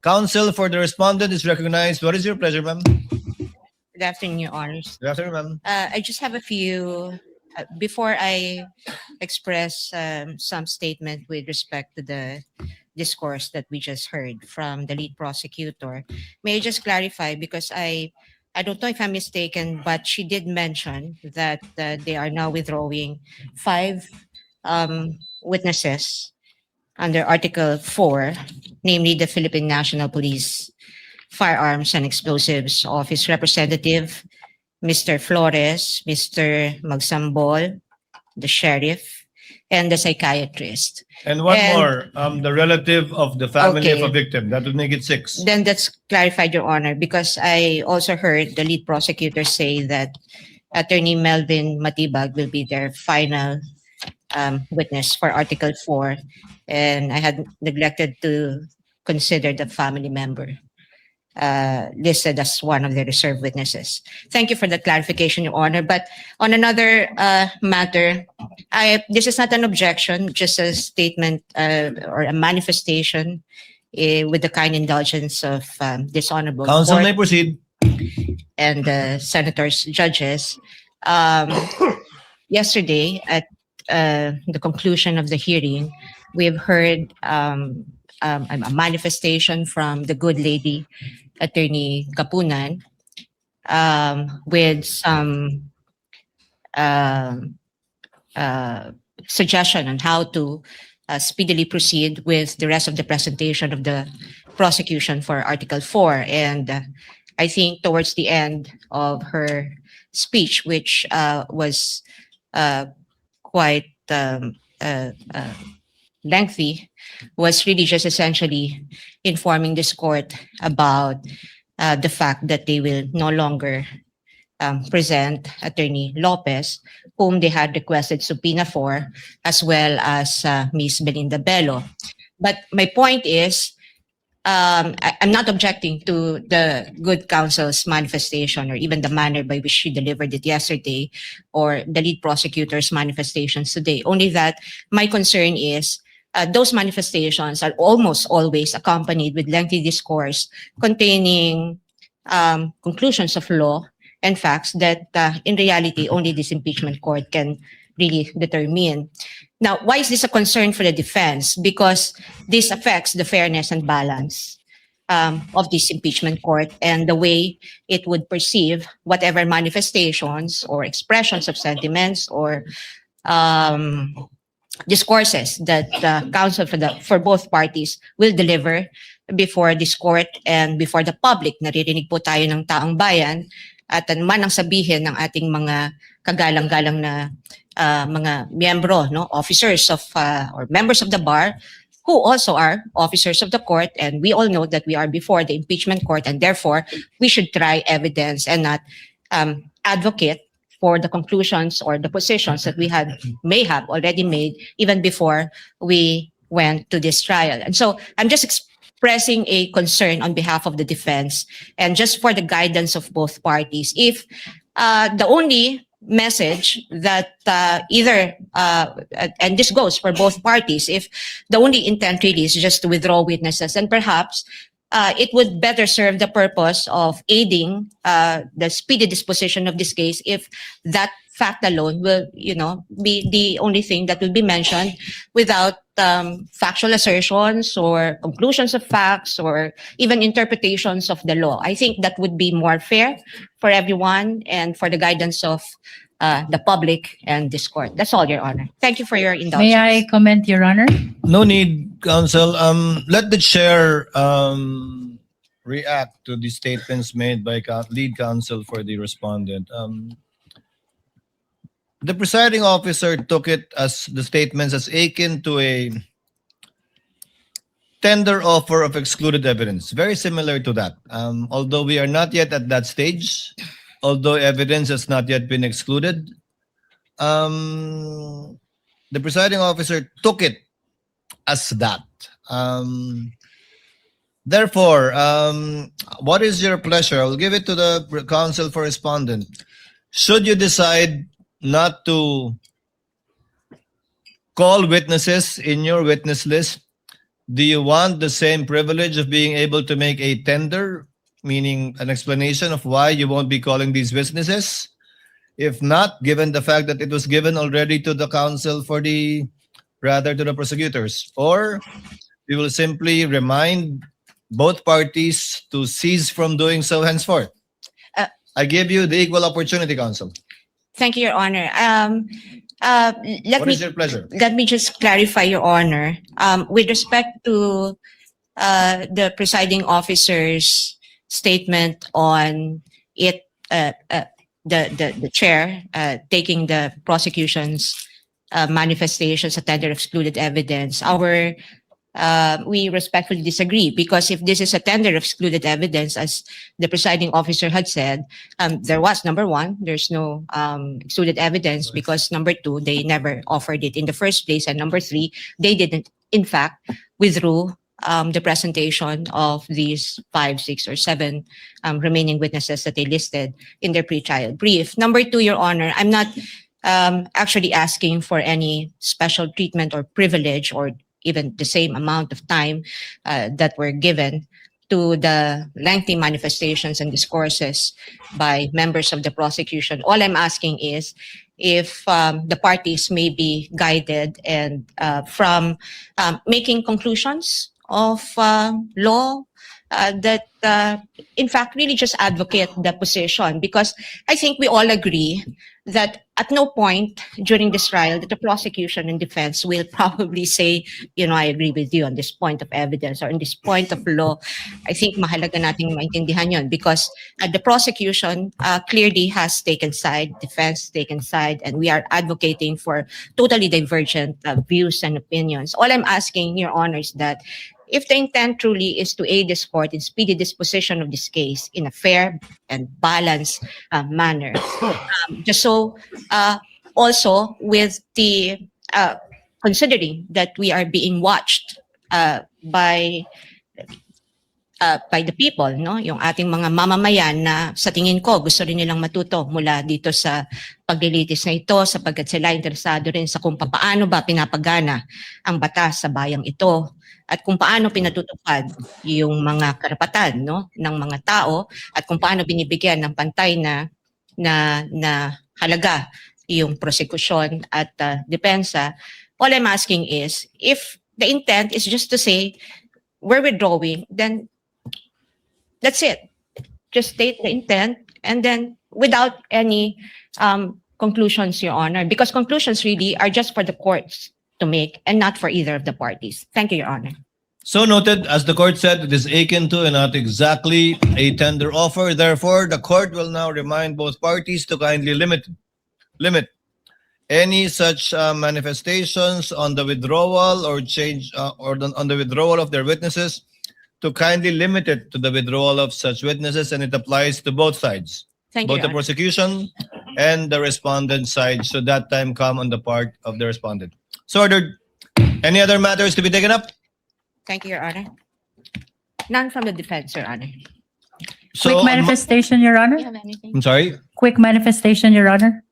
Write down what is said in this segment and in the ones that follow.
Counsel for the respondent is recognized. What is your pleasure, ma'am? Good afternoon, Your Honors. Good afternoon, ma'am. I just have a few, before I express some statement with respect to the discourse that we just heard from the lead prosecutor, may I just clarify, because I don't know if I'm mistaken, but she did mention that they are now withdrawing 5 witnesses under Article 4, namely the Philippine National Police Firearms and Explosives Office Representative, Mr. Flores, Mr. Magsambol, the sheriff, and the psychiatrist. And one And- more, the relative of the family of Okay. a victim. That would make it 6. Then that's clarified, Your Honor, because I also heard the lead prosecutor say that Attorney Melvin Matibag will be their final witness for Article 4, and I had neglected to consider the family member listed as one of the reserve witnesses. Thank you for the clarification, Your Honor. But on another matter, this is not an objection, just a statement or a manifestation with the kind indulgence of this honorable Counsel court may proceed. and the senators, judges. Yesterday, at the conclusion of the hearing, we've heard a manifestation from the good lady, Attorney Kapunan, with some suggestion on how to speedily proceed with the rest of the presentation of the prosecution for Article 4. And I think towards the end of her speech, which was quite lengthy, was really just essentially informing this court about the fact that they will no longer present Attorney Lopez, whom they had requested subpoena for, as well as Ms. Belinda Bello. But my point is, I'm not objecting to the good counsel's manifestation or even the manner by which she delivered it yesterday or the lead prosecutor's manifestations today. Only that my concern is those manifestations are almost always accompanied with lengthy discourse containing conclusions of law and facts that in reality only this impeachment court can really determine. Now, why is this a concern for the defense? Because this affects the fairness and balance of this impeachment court and the way it would perceive whatever manifestations or expressions of sentiments or discourses that counsel for both parties will deliver before this court and before the public. Naririnig po tayo ng taong bayan at anuman ang sabihin ng ating mga kagalang-galang na mga miyembro, no, officers of or members of the bar who also are officers of the court, and we all know that we are before the impeachment court, and therefore we should try evidence and not advocate for the conclusions or the positions that we may have already made even before we went to this trial. And so I'm just expressing a concern on behalf of the defense and just for the guidance of both parties. If the only message that either, and this goes for both parties, if the only intent really is just to withdraw witnesses, and perhaps it would better serve the purpose of aiding the speedy disposition of this case if that fact alone will, be the only thing that will be mentioned without factual assertions or conclusions of facts or even interpretations of the law. I think that would be more fair for everyone and for the guidance of the public and this court. That's all, Your Honor. Thank you for your indulgence. May I comment, Your Honor? No need, counsel. Let the chair react to the statements made by lead counsel for the respondent. The presiding officer took it as the statements as akin to a tender offer of excluded evidence, very similar to that. Although we are not yet at that stage, although evidence has not yet been excluded, the presiding officer took it as that. Therefore, what is your pleasure? I'll give it to the counsel for respondent. Should you decide not to call witnesses in your witness list, Do you want the same privilege of being able to make a tender, meaning an explanation of why you won't be calling these witnesses? If not, given the fact that it was given already to the counsel to the prosecutors, or we will simply remind both parties to cease from doing so henceforth. I give you the equal opportunity, counsel. Thank you, Your Honor. What is your pleasure? Let me just clarify, Your Honor. With respect to the presiding officer's statement on it, the chair taking the prosecution's manifestations a tender excluded evidence, we respectfully disagree, because if this is a tender of excluded evidence, as the presiding officer had said, there was, number one, there's no excluded evidence, because number two, they never offered it in the first place, and number three, they didn't, in fact, withdrew the presentation of these 5, 6, or 7 remaining witnesses that they listed in their pre-trial brief. Number two, Your Honor, I'm not actually asking for any special treatment or privilege or even the same amount of time that were given to the lengthy manifestations and discourses by members of the prosecution. All I'm asking is if the parties may be guided and from making conclusions of law that in fact really just advocate the position, because I think we all agree that at no point during this trial that the prosecution and defense will probably say, you know, I agree with you on this point of evidence or on this point of law. I think mahalaga nating maintindihan yun, because the prosecution clearly has taken side, defense taken side, and we are advocating for totally divergent views and opinions. All I'm asking, Your Honor, is that if the intent truly is to aid this court in speedy disposition of this case in a fair and balanced manner, just so also with the considering that we are being watched by the people, no? Yung ating mga mamamayan na sa tingin ko gusto rin nilang matuto mula dito sa paglilitis na ito, sapagkat sila interesado rin sa kung paano ba pinapagana ang batas sa bayang ito at kung paano pinatutupad yung mga karapatan, no, ng mga tao, at kung paano binibigyan ng pantay na halaga yung prosekusyon at depensa. All I'm asking is, if the intent is just to say we're withdrawing, then that's it. Just state the intent, and then without any conclusions, Your Honor, because conclusions really are just for the courts to make and not for either of the parties. Thank you, Your Honor. So noted, as the court said, it is akin to and not exactly a tender offer. Therefore, the court will now remind both parties to kindly limit any such manifestations on the withdrawal or change on the withdrawal of their witnesses, to kindly limit it to the withdrawal of such witnesses, and it applies to both sides, Thank you, both the Your Honor. prosecution and the respondent side, should that time come on the part of the respondent. So ordered. Any other matters to be taken up? Thank you, Your Honor. None from the defense, Your Honor. So, Quick manifestation, Your Do you Honor. have anything? I'm sorry. Quick manifestation, Your Honor.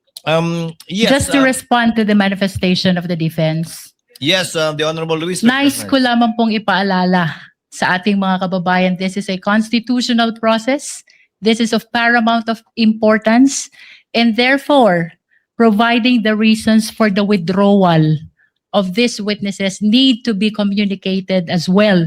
Yes. Just to respond to the manifestation of the defense. Yes, the Honorable Luis. Nais ko lamang pong ipaalala sa ating mga kababayan, this is a constitutional process. This is of paramount of importance, and therefore, providing the reasons for the withdrawal of these witnesses need to be communicated as well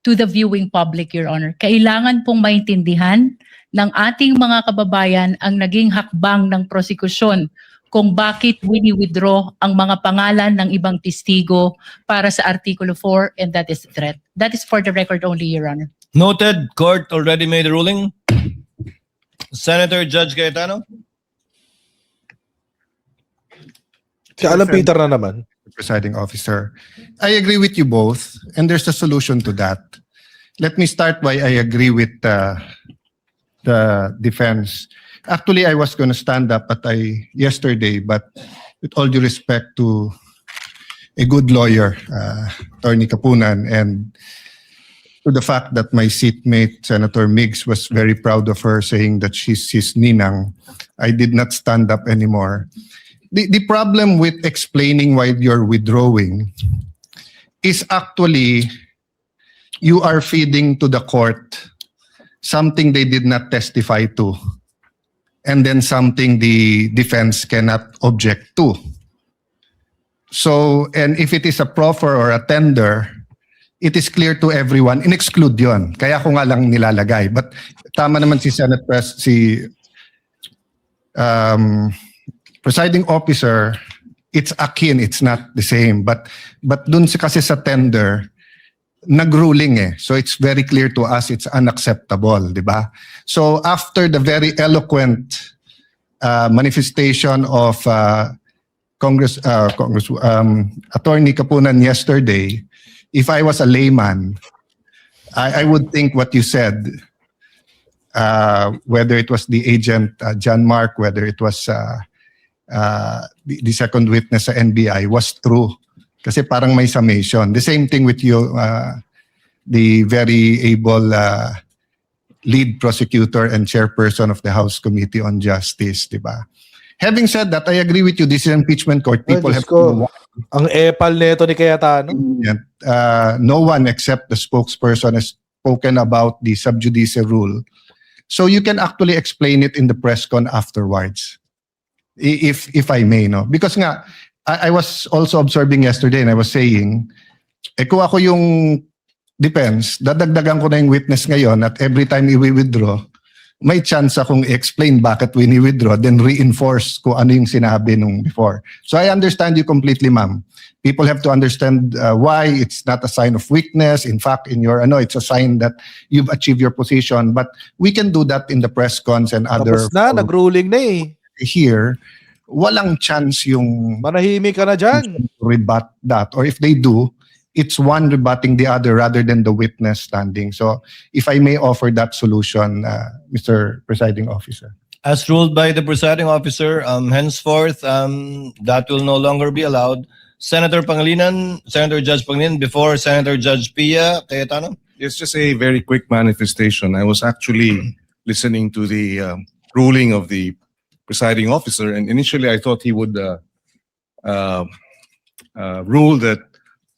to the viewing public, Your Honor. Kailangan pong maintindihan ng ating mga kababayan ang naging hakbang ng prosekusyon kung bakit wini-withdraw ang mga pangalan ng ibang testigo para sa Artikulo 4, and that is threat. That is for the record only, Your Honor. Noted. Court already made a ruling. Senator Judge Cayetano. Si Alan Peter na naman. Presiding officer. I agree with you both, and there's a solution to that. Let me start by I agree with the defense. Actually, I was going to stand up yesterday, but with all due respect to a good lawyer, Attorney Kapunan, and to the fact that my seatmate, Senator Miggs, was very proud of her, saying that she's his ninang, I did not stand up anymore. The problem with explaining why you're withdrawing is actually you are feeding to the court something they did not testify to, and then something the defense cannot object to. So, and if it is a proffer or a tender, it is clear to everyone, in-exclude yun. Kaya ko nga lang nilalagay. But tama naman si Senate presiding officer, it's akin, it's not the same. But dun kasi sa tender, nag-ruling eh. So it's very clear to us it's unacceptable, di ba? So after the very eloquent manifestation of Attorney Kapunan yesterday, if I was a layman, I would think what you said, whether it was the agent John Mark, whether it was the second witness sa NBI, was true. Kasi parang may summation. The same thing with you, the very able lead prosecutor and chairperson of the House Committee on Justice, di ba? Having said that, I agree with you. This is impeachment court. People have to Ang epal nito ni Cayetano. no one except the spokesperson has spoken about the sub judice rule. So you can actually explain it in the press con afterwards, if I may, no? Because nga, I was also observing yesterday and I was saying, kung ako yung defense, dadagdagan ko na yung witness ngayon at every time i-withdraw, may chance akong i-explain bakit we withdraw, then reinforce kung ano yung sinabi nung before. So I understand you completely, ma'am. People have to understand why it's not a sign of weakness. In fact, in your it's a sign that you've achieved your position. But we can do that in the press cons and other. Tapos na, nag-ruling na eh. Here, walang chance yung Manahimik ka na dyan. rebut that. Or if they do, it's one rebutting the other rather than the witness standing. So if I may offer that solution, Mr. Presiding Officer. As ruled by the presiding officer, henceforth, that will no longer be allowed. Senator Judge Pangilinan, before Senator Judge Pia Cayetano. It's just a very quick manifestation. I was actually listening to the ruling of the presiding officer, and initially I thought he would rule that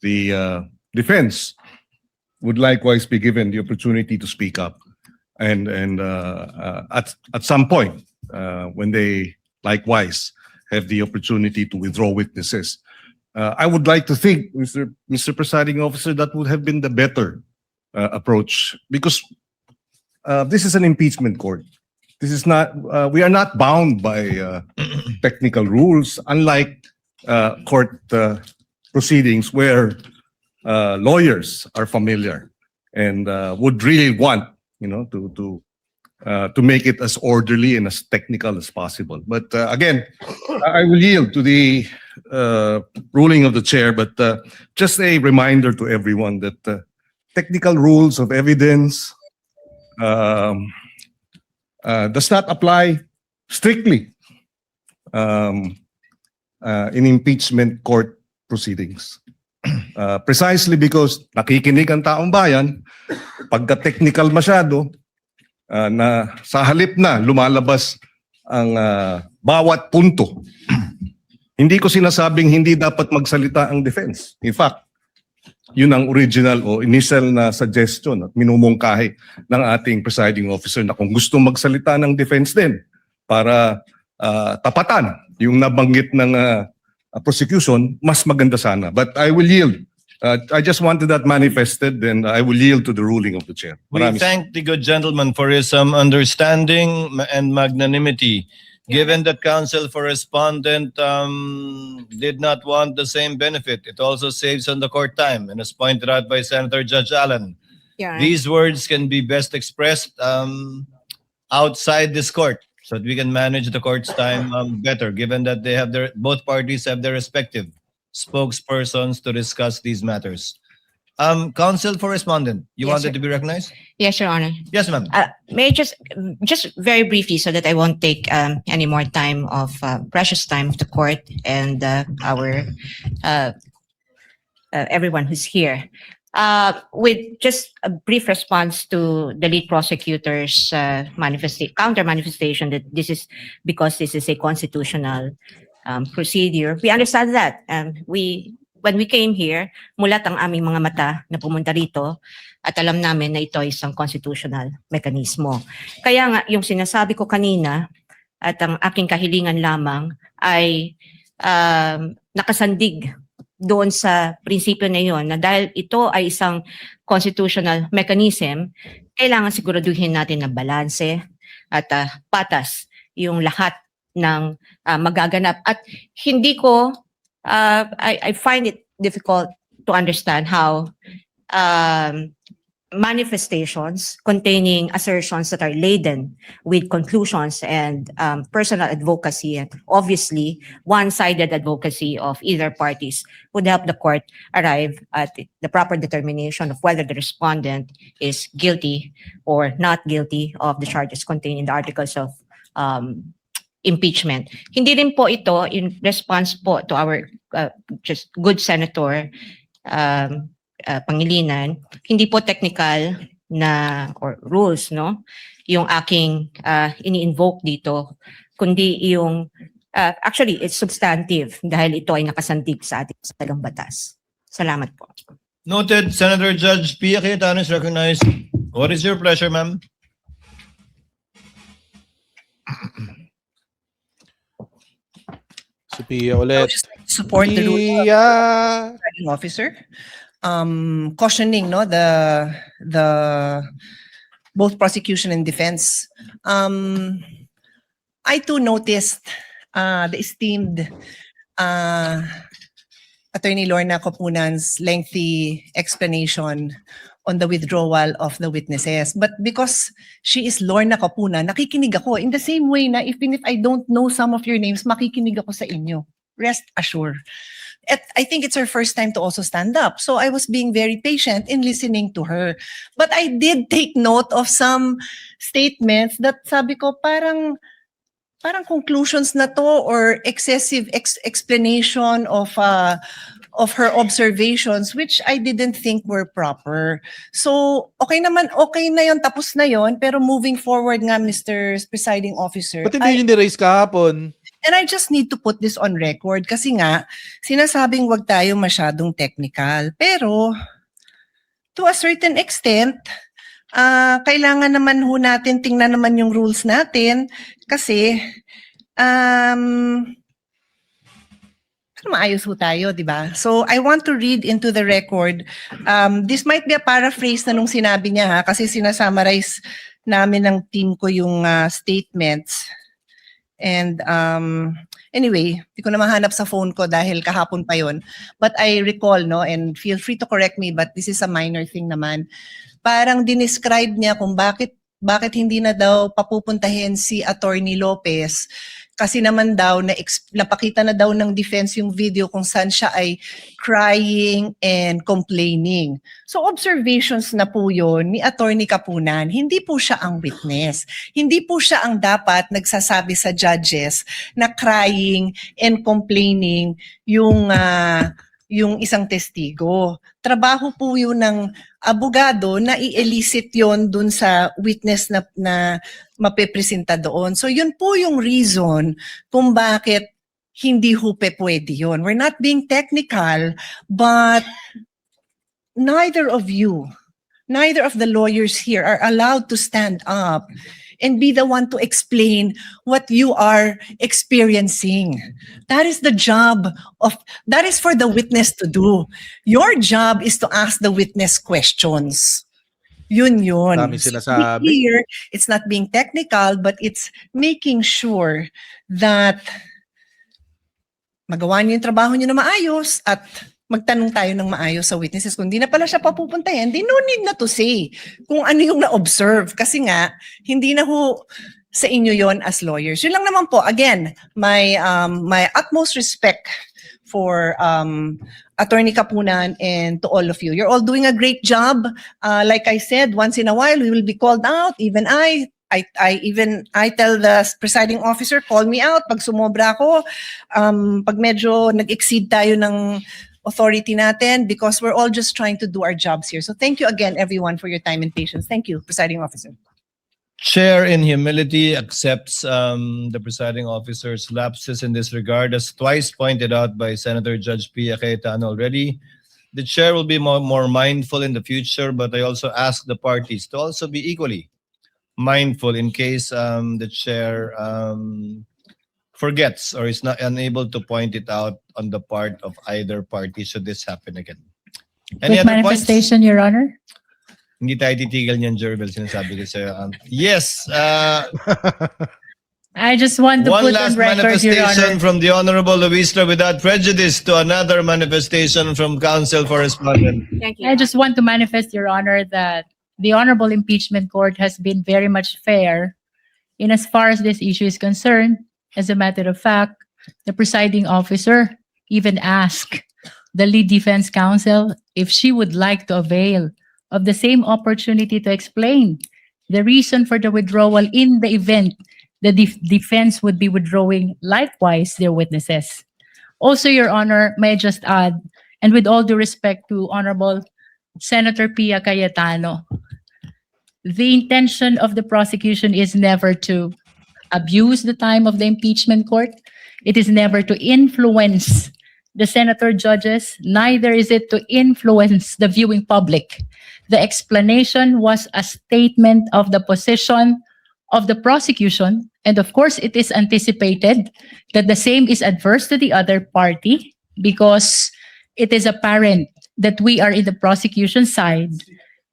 the defense would likewise be given the opportunity to speak up, and at some point when they likewise have the opportunity to withdraw witnesses. I would like to think, Mr. Presiding Officer, that would have been the better approach, because this is an impeachment court. This is not. We are not bound by technical rules, unlike court proceedings where lawyers are familiar and would really want, to make it as orderly and as technical as possible. But again, I will yield to the ruling of the chair, but just a reminder to everyone that technical rules of evidence does not apply strictly in impeachment court proceedings. Precisely because nakikinig ang taong bayan, pagka-technical masyado, na sa halip na lumalabas ang bawat punto. Hindi ko sinasabing hindi dapat magsalita ang defense. In fact, yun ang original o initial na suggestion at minumungkahi ng ating presiding officer na kung gusto magsalita ng defense din para tapatan yung nabanggit ng prosecution, mas maganda sana. But I will yield. I just wanted that manifested, and I will yield to the ruling of the chair. We thank the good gentleman for his understanding and magnanimity. Given that counsel for respondent did not want the same benefit, it also saves on the court time, and as pointed out by Senator Judge Allen, these words can be best expressed outside this court, so that we can manage the court's time better, given that they have both parties have their respective spokespersons to discuss these matters. Counsel for respondent, you Yes, wanted sir. to be recognized? Yes, Your Honor. Yes, ma'am. May I just very briefly, so that I won't take any more time of precious time of the court and our everyone who's here. With just a brief response to the lead prosecutor's counter manifestation that this is because this is a constitutional procedure. We understand that. We when we came here, mulat ang aming mga mata na pumunta rito at alam namin na ito ay isang constitutional mekanismo. Kaya nga, yung sinasabi ko kanina at ang aking kahilingan lamang ay nakasandig doon sa prinsipyo na yon na dahil ito ay isang constitutional mechanism, kailangan siguraduhin natin na balanse at patas yung lahat ng magaganap. At hindi ko, I find it difficult to understand how manifestations containing assertions that are laden with conclusions and personal advocacy, and obviously one-sided advocacy of either parties, would help the court arrive at the proper determination of whether the respondent is guilty or not guilty of the charges contained in the articles of impeachment. Hindi rin po ito in response po to our just good Senator Pangilinan, hindi po technical na or rules, no, yung aking ini-invoke dito, kundi yung actually it's substantive dahil ito ay nakasandig sa ating saligang batas. Salamat po. Noted. Senator Judge Pia Cayetano is recognized. What is your pleasure, ma'am? Si Pia I would ulit. just like to support the ruling of Pia! the presiding officer, cautioning the both prosecution and defense. I too noticed the esteemed Attorney Lorna Copunan's lengthy explanation on the withdrawal of the witnesses. But because she is Lorna Copunan, nakikinig ako. In the same way na even if I don't know some of your names, makikinig ako sa inyo. Rest assured. I think it's her first time to also stand up. So I was being very patient in listening to her. But I did take note of some statements that sabi ko parang conclusions na to or excessive explanation of her observations which I didn't think were proper. So okay naman, okay na yon, tapos na yon, pero moving forward nga, Mr. Presiding Officer, Ba't hindi yun ni-raise kahapon? and I just need to put this on record kasi nga, sinasabing wag tayo masyadong technical. Pero, to a certain extent, kailangan naman ho natin tingnan naman yung rules natin kasi, maayos ho tayo, di ba? So, I want to read into the record. This might be a paraphrase na nung sinabi niya ha, kasi sinasummarize namin ng team ko yung statements. And anyway, di ko na mahanap sa phone ko dahil kahapon pa yon. But I recall, no, and feel free to correct me, but this is a minor thing naman. Parang dinescribe niya kung bakit hindi na daw papupuntahin si Attorney Lopez kasi naman daw napakita na daw ng defense yung video kung saan siya ay crying and complaining. So observations na po yun ni Attorney Capunan, hindi po siya ang witness. Hindi po siya ang dapat nagsasabi sa judges na crying and complaining yung isang testigo. Trabaho po yun ng abogado na i-elicit yon dun sa witness na mapepresenta doon. So yun po yung reason kung bakit hindi hupe pwede yun. We're not being technical, but neither of the lawyers here are allowed to stand up and be the one to explain what you are experiencing. That is that is for the witness to do. Your job is to ask the witness questions. Yun. Daming So sinasabi. here, it's not being technical, but it's making sure that magawa niyo yung trabaho niyo na maayos at magtanong tayo ng maayos sa witnesses. Kung di na pala siya papupuntahin, di no need na to say kung ano yung na-observe. Kasi nga, hindi na ho sa inyo yon as lawyers. Yun lang naman po. Again, my utmost respect for Attorney Capunan and to all of you. You're all doing a great job. Like I said, once in a while, we will be called out. Even I tell the presiding officer, call me out pag sumobra ako, pag medyo nag-exceed tayo ng authority natin, because we're all just trying to do our jobs here. So thank you again, everyone, for your time and patience. Thank you, presiding officer. Chair in humility accepts the presiding officer's lapses in this regard, as twice pointed out by Senator Judge Pia Cayetano already. The chair will be more mindful in the future, but I also ask the parties to also be equally mindful in case the chair forgets or is not unable to point it out on the part of either party should this happen again. Any Quick other points? manifestation, Your Honor. Hindi tayo titigil niyan, Jervel, sinasabi ko sa'yo. Yes, I just want to one put last on record, Your manifestation Honor. from the Honorable Luistra without prejudice to another manifestation from Council for Respondent. Thank you. I just want to manifest, Your Honor, that the Honorable Impeachment Court has been very much fair in as far as this issue is concerned. As a matter of fact, the presiding officer even asked the lead defense counsel if she would like to avail of the same opportunity to explain the reason for the withdrawal in the event the defense would be withdrawing likewise their witnesses. Also, Your Honor, may I just add, and with all due respect to Honorable Senator Pia Cayetano, the intention of the prosecution is never to abuse the time of the impeachment court. It is never to influence the senator judges, neither is it to influence the viewing public. The explanation was a statement of the position of the prosecution, and of course, it is anticipated that the same is adverse to the other party because it is apparent that we are in the prosecution side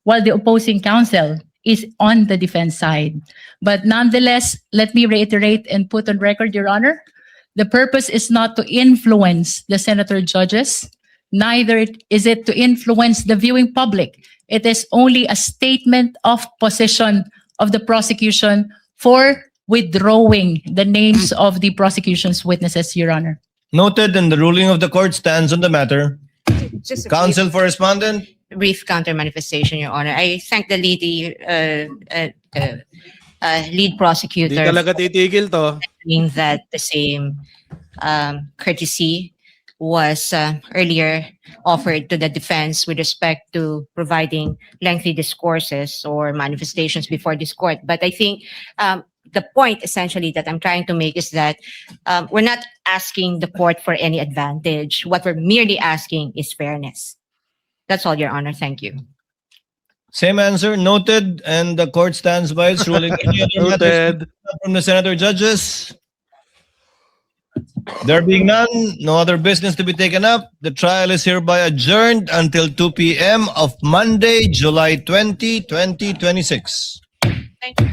while the opposing counsel is on the defense side. But nonetheless, let me reiterate and put on record, Your Honor, the purpose is not to influence the senator judges, neither is it to influence the viewing public. It is only a statement of position of the prosecution for withdrawing the names of the prosecution's witnesses, Your Honor. Noted, and the ruling of the court stands on the matter. Just a Counsel for Respondent. brief counter manifestation, Your Honor. I thank the lead prosecutor Di talaga titigil to. saying that the same courtesy was earlier offered to the defense with respect to providing lengthy discourses or manifestations before this court. But I think the point essentially that I'm trying to make is that we're not asking the court for any advantage. What we're merely asking is fairness. That's all, Your Honor. Thank you. Same answer, noted, and the court stands by its ruling. Any other matters Noted. from the senator judges? There being none, no other business to be taken up. The trial is hereby adjourned until 2 p.m. of Monday, July 20, 2026. Thank you.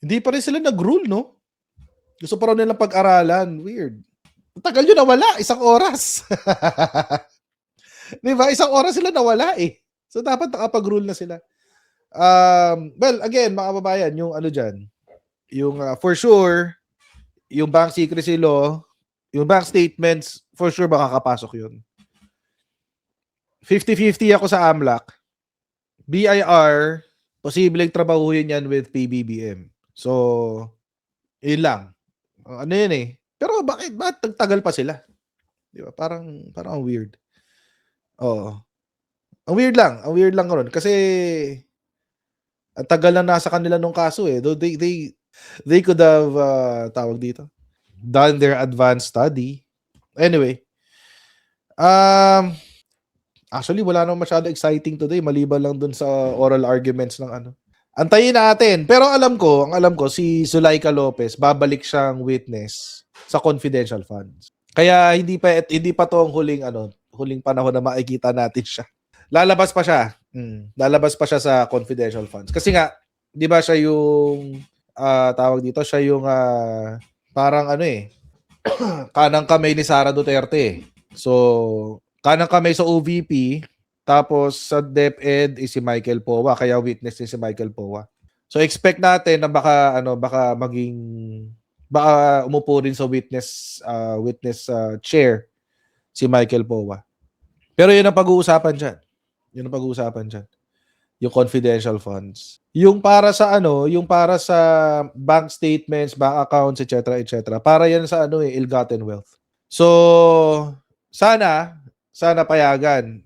Hindi pa rin sila nag-rule, no? Gusto pa rin nilang pag-aralan. Weird. Ang tagal nyo nawala, 1 oras. Di ba? 1 oras sila nawala eh. So dapat nakapag-rule na sila. Well, again, mga kababayan, yung ano dyan, yung for sure, yung bank secrecy law, yung bank statements, for sure makakapasok yun. 50-50 ako sa AMLAC. BIR, posibleng trabahuhin yan with PBBM. So, yun lang. Ano yun eh. Pero bakit tagal pa sila? Di ba? Parang ang weird. Oo. Ang weird lang ron. Kasi, ang tagal na nasa kanila nung kaso eh. Though they could have, tawag dito, done their advanced study. Anyway. Actually, wala nang masyado exciting today. Maliban lang dun sa oral arguments ng ano. Antayin natin. Pero ang alam ko, si Zulaika Lopez, babalik siyang witness sa confidential funds. Kaya hindi pa to ang huling panahon na makikita natin siya. Lalabas pa siya. Lalabas pa siya sa confidential funds. Kasi nga, 'di ba siya yung tawag dito, siya yung parang kanang kamay ni Sara Duterte. So, kanang kamay sa OVP, tapos sa DepEd is si Michael Powa, kaya witness din si Michael Powa. So expect natin na baka umupo rin sa witness chair si Michael Powa. Pero yun ang pag-uusapan diyan. Yung confidential funds. Yung para sa bank statements, bank accounts, etc. Para yan sa ill-gotten wealth. So sana payagan.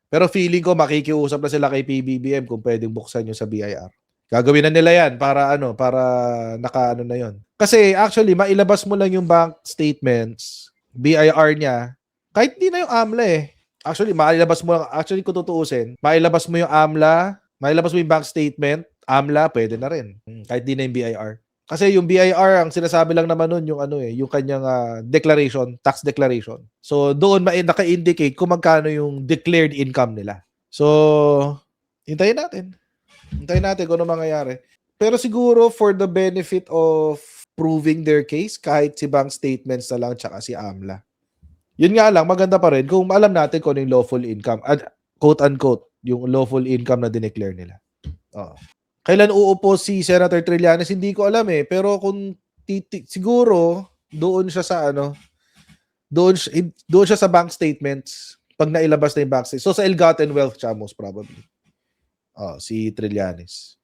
Pero feeling ko makikiusap na sila kay PBBM kung pwedeng buksan yung sa BIR. Gagawin na nila yan para naka na yon. Kasi actually, mailabas mo lang yung bank statements, BIR niya, kahit di na yung AMLA eh. Actually, mailabas mo lang, actually kung tutuusin, mailabas mo yung AMLA, mailabas mo yung bank statement, AMLA, pwede na rin. Kahit di na yung BIR. Kasi yung BIR, ang sinasabi lang naman nun, yung yung kanyang declaration, tax declaration. So, doon naka-indicate kung magkano yung declared income nila. So, hintayin natin. Hintayin natin kung ano mangyayari. Pero siguro, for the benefit of proving their case, kahit si bank statements na lang tsaka si AMLA. Yun nga lang, maganda pa rin kung alam natin kung ano yung lawful income, quote-unquote, yung lawful income na dineclare nila. Kailan uupo si Senator Trillanes, hindi ko alam eh. Pero kung siguro, doon siya sa doon siya sa bank statements, pag nailabas na yung bank statements. So sa ill-gotten wealth siya, most probably. Si Trillanes.